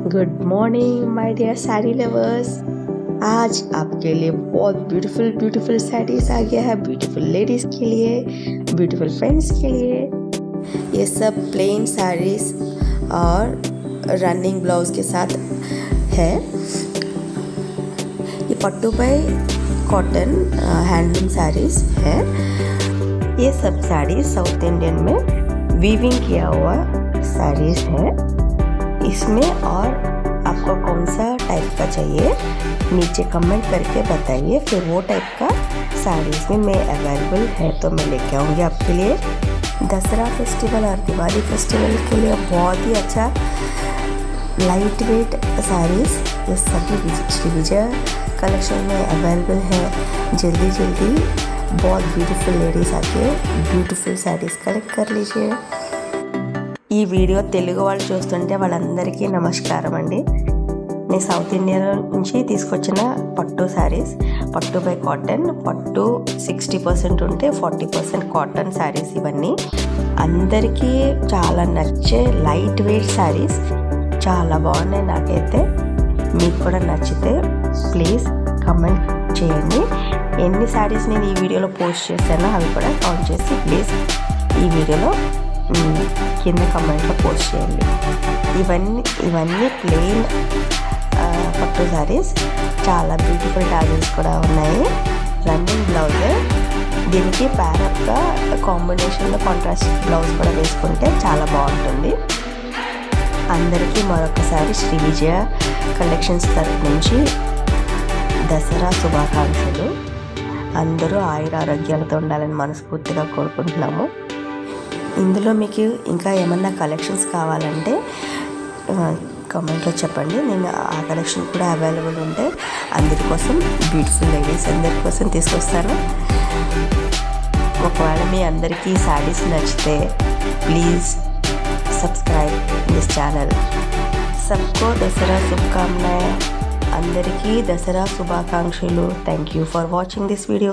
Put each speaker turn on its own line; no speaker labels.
Good morning my dear sari lovers. आज आपके लिए बहुत ब्यूटीफुल ब्यूटीफुल साड़ीज आ गया है, ब्यूटीफुल लेडीज़ के लिए, ब्यूटीफुल फ्रेंड्स के लिए। ये सब प्लेन साड़ीज और रनिंग ब्लाउज के साथ है। ये पट्टू बाई कॉटन हैंडलूम साड़ीज है। ये सब साड़ीज साउथ इंडियन में वीविंग किया हुआ साड़ीज है। इसमें और आपको कौन सा टाइप का चाहिए नीचे कमेंट करके बताइए, फिर वो टाइप का साड़ीज़ में मैं अवेलेबल है तो मैं लेके आऊँगी आपके लिए। दसरा फेस्टिवल और दिवाली फेस्टिवल के लिए बहुत ही अच्छा लाइट वेट साड़ीज़ ये सभी श्री विजय कलेक्शन में अवेलेबल है। जल्दी जल्दी बहुत ब्यूटीफुल लेडीज़ आके ब्यूटीफुल साड़ीज़ कलेक्ट कर लीजिए। ఈ వీడియో తెలుగు వాళ్ళు చూస్తుంటే వాళ్ళందరికీ నమస్కారం అండి। నేను సౌత్ ఇండియా నుంచి తీసుకొచ్చిన పట్టు శారీస్, పట్టు బై కాటన్, పట్టు 60% ఉంటే 40% కాటన్ శారీస్, ఇవన్నీ అందరికీ చాలా నచ్చే లైట్ వెయిట్ శారీస్, చాలా బాగున్నాయి నాకైతే। మీకు కూడా నచ్చితే ప్లీజ్ కమెంట్ చేయండి। ఎన్ని శారీస్ నేను ఈ వీడియోలో పోస్ట్ చేశానో అవి కూడా కౌంట్ చేసి ప్లీజ్ ఈ వీడియోలో కింద కమెంట్లో పోస్ట్ చేయండి। ఇవన్నీ ప్లెయిన్ పట్టు శారీస్, చాలా బ్యూటిఫుల్ టాజిల్స్ కూడా ఉన్నాయి। రన్నింగ్ బ్లౌజ్, దీనికి ప్యారప్గా కాంబినేషన్లో కాంట్రాస్ట్ బ్లౌజ్ కూడా వేసుకుంటే చాలా బాగుంటుంది। అందరికీ మరొకసారి శ్రీ విజయ కలెక్షన్స్ తరఫు నుంచి దసరా శుభాకాంక్షలు। అందరూ ఆయుర ఆరోగ్యాలతో ఉండాలని మనస్ఫూర్తిగా కోరుకుంటున్నాము। ఇందులో మీకు ఇంకా ఏమన్నా కలెక్షన్స్ కావాలంటే కామెంట్లో చెప్పండి, నేను ఆ కలెక్షన్ కూడా అవైలబుల్ ఉంటే అందరి కోసం, బ్యూటిఫుల్ లేడీస్ అందరి కోసం తీసుకొస్తాను। ఒకవేళ మీ అందరికీ శారీస్ నచ్చితే ప్లీజ్ సబ్స్క్రైబ్ దిస్ ఛానల్। సబ్కో దసరా శుభకామనాయ్। అందరికీ దసరా శుభాకాంక్షలు। Thank you for watching this video.